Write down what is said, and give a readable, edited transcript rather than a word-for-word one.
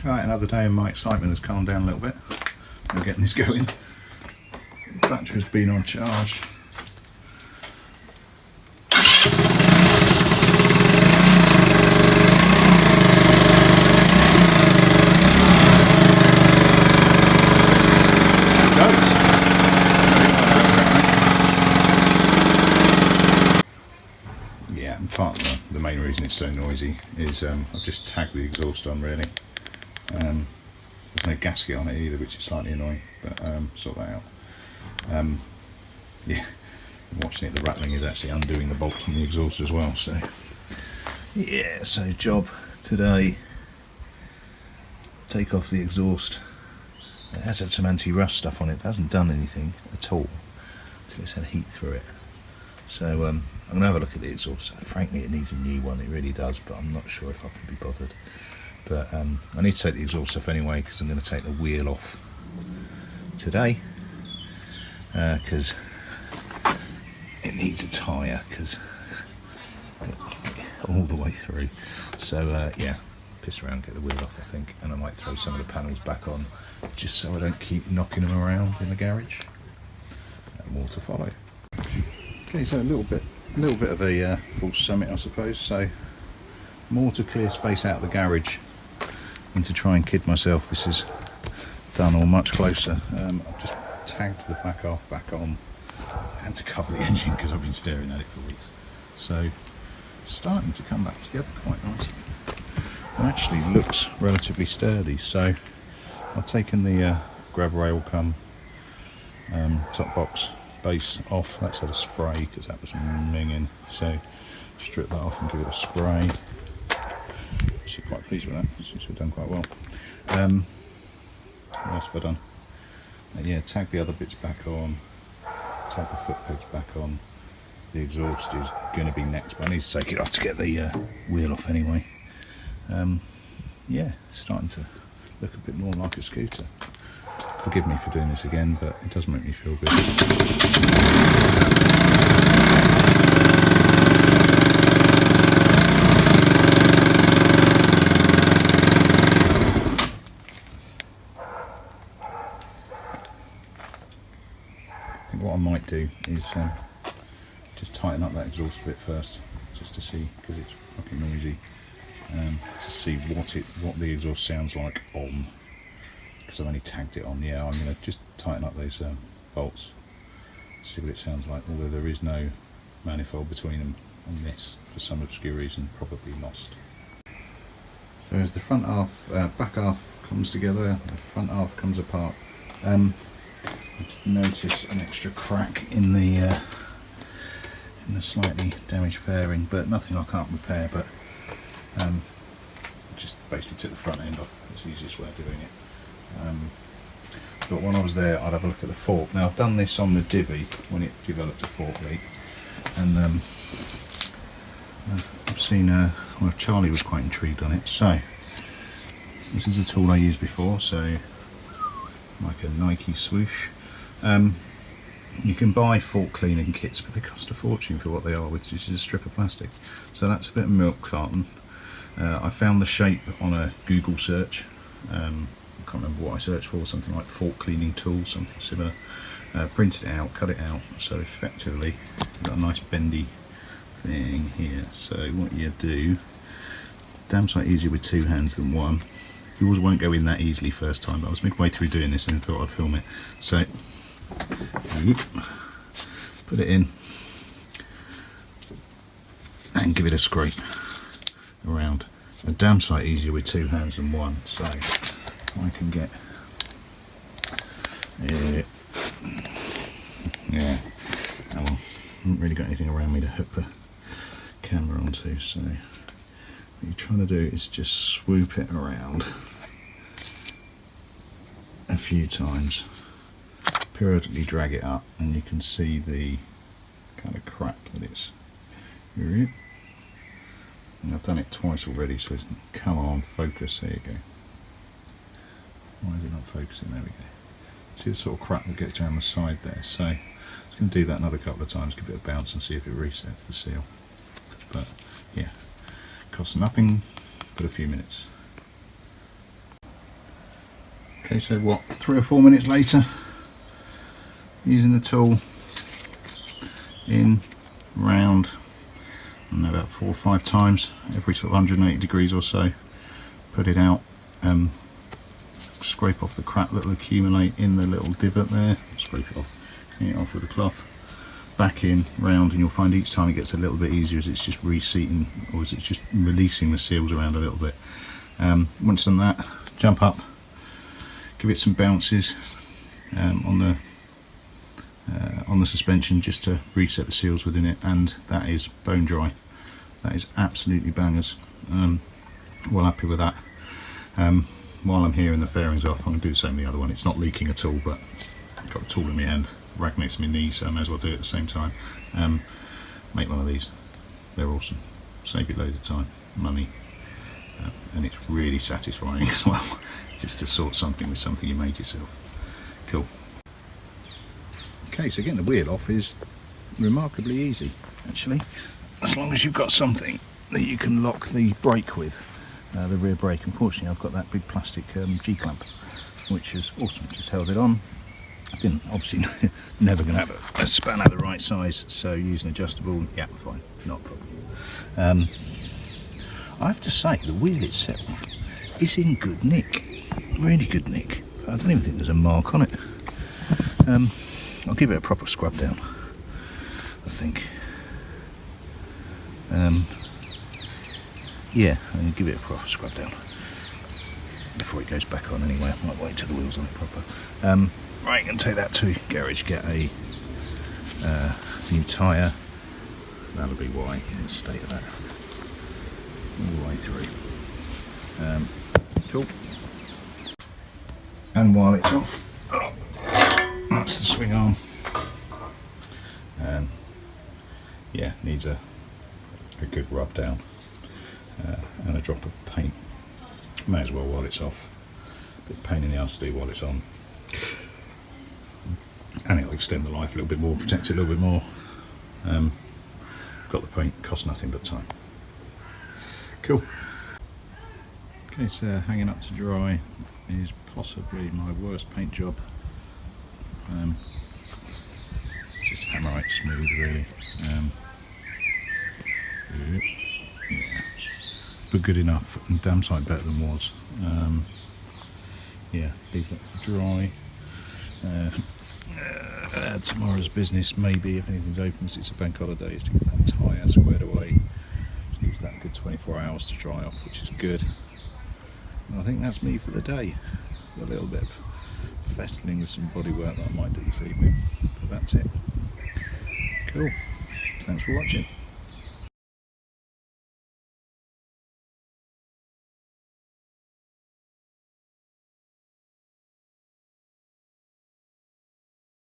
Right, another day and my excitement has calmed down a little bit. We're getting this going. The battery's been on charge. Yeah, and part of the main reason it's so noisy is I've just tagged the exhaust on really. There's no gasket on it either, which is slightly annoying, but sort that out. Yeah, watching it, the rattling is actually undoing the bolts from the exhaust as well. So yeah, so job today, take off the exhaust. It has had some anti-rust stuff on it. It hasn't done anything at all until it's had heat through it. So I'm going to have a look at the exhaust. Frankly, it needs a new one, it really does, but I'm not sure if I can be bothered. But I need to take the exhaust off anyway, because I'm going to take the wheel off today, because it needs a tyre, because all the way through. So yeah, piss around, get the wheel off I think, and I might throw some of the panels back on, just so I don't keep knocking them around in the garage. And more to follow. Okay, so a little bit of a false summit I suppose. So more to clear space out of the garage, and to try and kid myself this is done or much closer. I've just tagged the back half back on and to cover the engine because I've been staring at it for weeks. So starting to come back together quite nicely, and actually looks relatively sturdy. So I've taken the grab rail cum top box base off. That's had a spray because that was minging, so strip that off and give it a spray. Actually quite pleased with that, it seems to have done quite well. What else have I done? Yeah, tag the other bits back on, tag the foot pegs back on. The exhaust is going to be next, but I need to take it off to get the wheel off anyway. Yeah, it's starting to look a bit more like a scooter. Forgive me for doing this again, but it does make me feel good. I think what I might do is just tighten up that exhaust a bit first, just to see, because it's fucking noisy, to see what the exhaust sounds like on, because I've only tagged it on. Yeah, I'm going to just tighten up those bolts, see what it sounds like, although there is no manifold between them on this, for some obscure reason, probably lost. So as the front half, back half comes together, the front half comes apart. Notice an extra crack in the slightly damaged fairing, but nothing I can't repair. But just basically took the front end off. It's the easiest way of doing it. But when I was there, I'd have a look at the fork. Now I've done this on the Divi when it developed a fork leak, and I've seen well, Charlie was quite intrigued on it. So this is a tool I used before, so like a Nike swoosh. You can buy fork cleaning kits, but they cost a fortune for what they are, which is just a strip of plastic. So that's a bit of milk carton. I found the shape on a Google search. I can't remember what I searched for, something like fork cleaning tool, something similar. Printed it out, cut it out, so effectively you've got a nice bendy thing here. So what you do, damn sight easier with two hands than one. Yours won't go in that easily first time, but I was midway through doing this and thought I'd film it. So put it in and give it a scrape around. A damn sight easier with two hands than one. So I can get yeah, oh well, I haven't really got anything around me to hook the camera onto, so what you're trying to do is just swoop it around a few times, periodically drag it up, and you can see the kind of crack that it's. And I've done it twice already, so it's come on, focus. There you go. Why is it not focusing? There we go. See the sort of crack that gets down the side there. So I'm just going to do that another couple of times, give it a bounce and see if it resets the seal. But yeah, costs nothing but a few minutes. Okay, so what, 3 or 4 minutes later, using the tool in, round, and about 4 or 5 times every sort of 180 degrees or so, put it out, scrape off the crap that will accumulate in the little divot there, scrape it off, clean it off with a cloth, back in, round, and you'll find each time it gets a little bit easier as it's just reseating, or as it's just releasing the seals around a little bit. Once done that, jump up, give it some bounces on the suspension just to reset the seals within it, and that is bone dry. That is absolutely bangers. Well happy with that. While I'm here and the fairing's off, I'm going to do the same with the other one. It's not leaking at all, but I've got the tool in my hand, rag next to my knee, so I may as well do it at the same time. Make one of these. They're awesome. Save you loads of time, money, and it's really satisfying as well, just to sort something with something you made yourself. Cool. Okay, so getting the wheel off is remarkably easy, actually, as long as you've got something that you can lock the brake with, the rear brake. Unfortunately, I've got that big plastic G-clamp, which is awesome. Just held it on. I didn't, obviously, never going to have a spanner the right size, so using adjustable, yeah, fine, not a problem. I have to say, the wheel itself is in good nick, really good nick. I don't even think there's a mark on it. I'll give it a proper scrub down, I think. Yeah, I'm going to give it a proper scrub down before it goes back on anyway. I might wait till the wheel's on it proper. Right, I'm going to take that to garage, get a new tyre. That'll be why, in the state of that, all the way through. Cool. And while it's off, that's the swing arm. Yeah, needs a good rub down and a drop of paint. May as well while it's off. Bit of pain in the arse to do while it's on. And it'll extend the life a little bit more, protect it a little bit more. Got the paint, cost nothing but time. Cool. Okay, so hanging up to dry is possibly my worst paint job. Just hammerite smooth, really. Yeah, but good enough, and damn sight better than was. Yeah, leave that to dry. Tomorrow's business, maybe, if anything's open, since it's a bank holiday, is to get that tyre squared away. Just leaves that good 24 hours to dry off, which is good. And I think that's me for the day. A little bit of fettling with some bodywork that I might do this evening, but that's it. Cool. Thanks for watching.